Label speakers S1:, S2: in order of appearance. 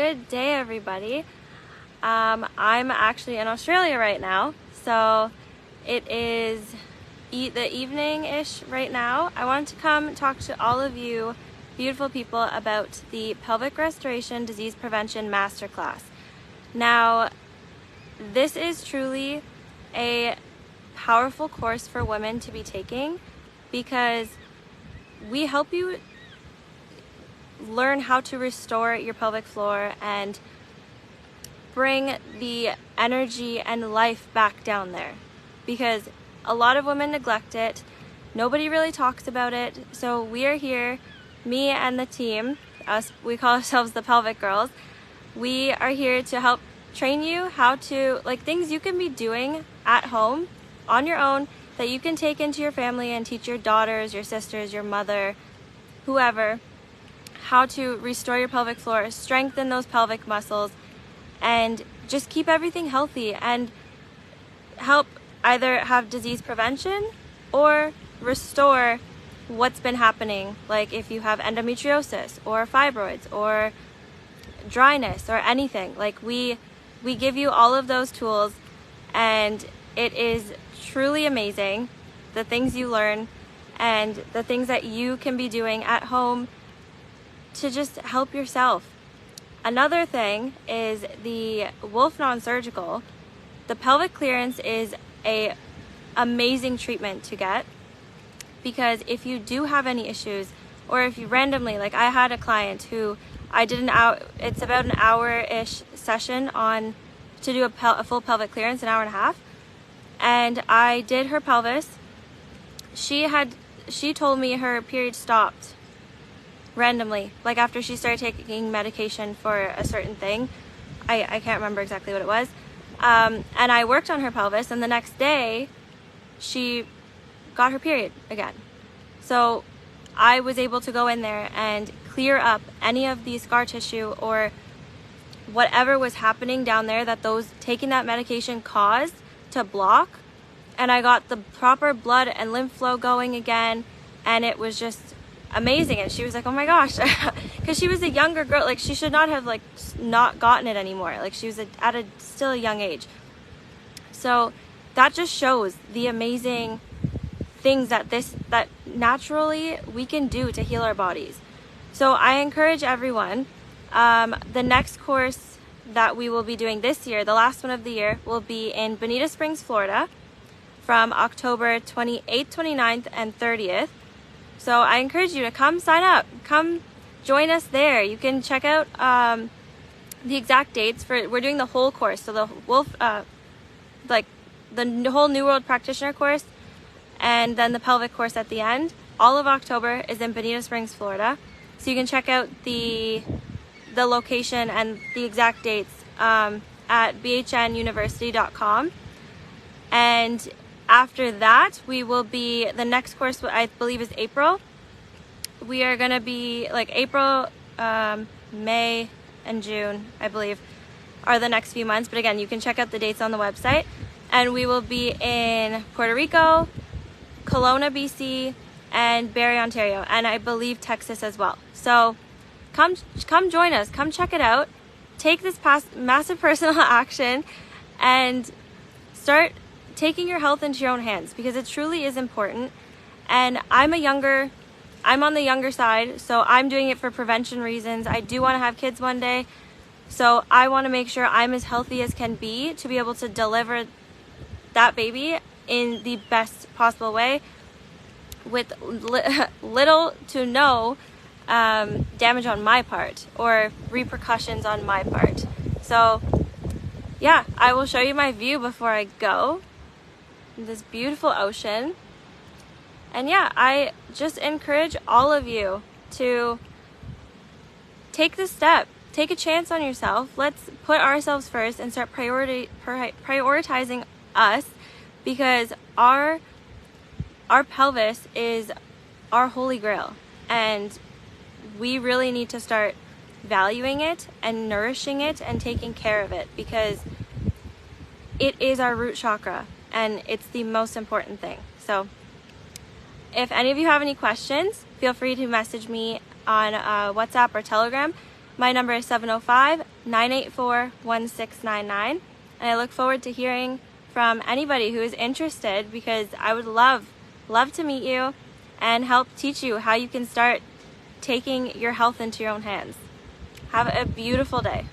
S1: Good day, everybody. I'm actually in Australia right now, so it is the evening-ish right now. I wanted to come talk to all of you beautiful people about the Pelvic Restoration Disease Prevention Masterclass. Now, this is truly a powerful course for women to be taking because we help you learn how to restore your pelvic floor and bring the energy and life back down there, because a lot of women neglect it. Nobody really talks about it. So we are here, me and the team, we call ourselves the Pelvic Girls. We are here to help train you how to, things you can be doing at home on your own that you can take into your family and teach your daughters, your sisters, your mother, whoever, how to restore your pelvic floor, strengthen those pelvic muscles, and just keep everything healthy and help either have disease prevention or restore what's been happening, like if you have endometriosis or fibroids or dryness or anything. We give you all of those tools, and it is truly amazing the things you learn and the things that you can be doing at home to just help yourself. Another thing is the Wolf non-surgical. The pelvic clearance is a amazing treatment to get, because if you do have any issues, or if you randomly, I had a client who I did it's about an hour-ish session on to do a full pelvic clearance, an hour and a half, and I did her pelvis. She told me her period stopped randomly, after she started taking medication for a certain thing. I can't remember exactly what it was. And I worked on her pelvis, and the next day she got her period again. So I was able to go in there and clear up any of the scar tissue or whatever was happening down there that taking that medication caused to block. And I got the proper blood and lymph flow going again, and it was just amazing. And she was like, oh my gosh, because she was a younger girl, she should not have not gotten it anymore. She was still a young age. So that just shows the amazing things that naturally we can do to heal our bodies. So I encourage everyone, the next course that we will be doing this year, the last one of the year, will be in Bonita Springs, Florida, from October 28th, 29th, and 30th. So I encourage you to come sign up, come join us there. You can check out the exact dates we're doing the whole course. So the Wolf, the whole New World Practitioner course, and then the pelvic course at the end. All of October is in Bonita Springs, Florida. So you can check out the location and the exact dates at bhnuniversity.com. And after that, the next course, I believe, is April. We are going to be April, May, and June, I believe, are the next few months. But again, you can check out the dates on the website. And we will be in Puerto Rico, Kelowna, BC, and Barrie, Ontario, and I believe Texas as well. So come join us. Come check it out. Take this massive personal action and start taking your health into your own hands, because it truly is important. And I'm on the younger side, so I'm doing it for prevention reasons. I do want to have kids one day, so I want to make sure I'm as healthy as can be to be able to deliver that baby in the best possible way with little to no damage on my part or repercussions on my part. So yeah, I will show you my view before I go. This beautiful ocean. And yeah, I just encourage all of you to take this step. Take a chance on yourself. Let's put ourselves first and start prioritizing us, because our pelvis is our holy grail, and we really need to start valuing it and nourishing it and taking care of it, because it is our root chakra and it's the most important thing. So if any of you have any questions, feel free to message me on WhatsApp or Telegram, My number is 705-984-1699, and I look forward to hearing from anybody who is interested, because I would love to meet you and help teach you how you can start taking your health into your own hands. Have a beautiful day.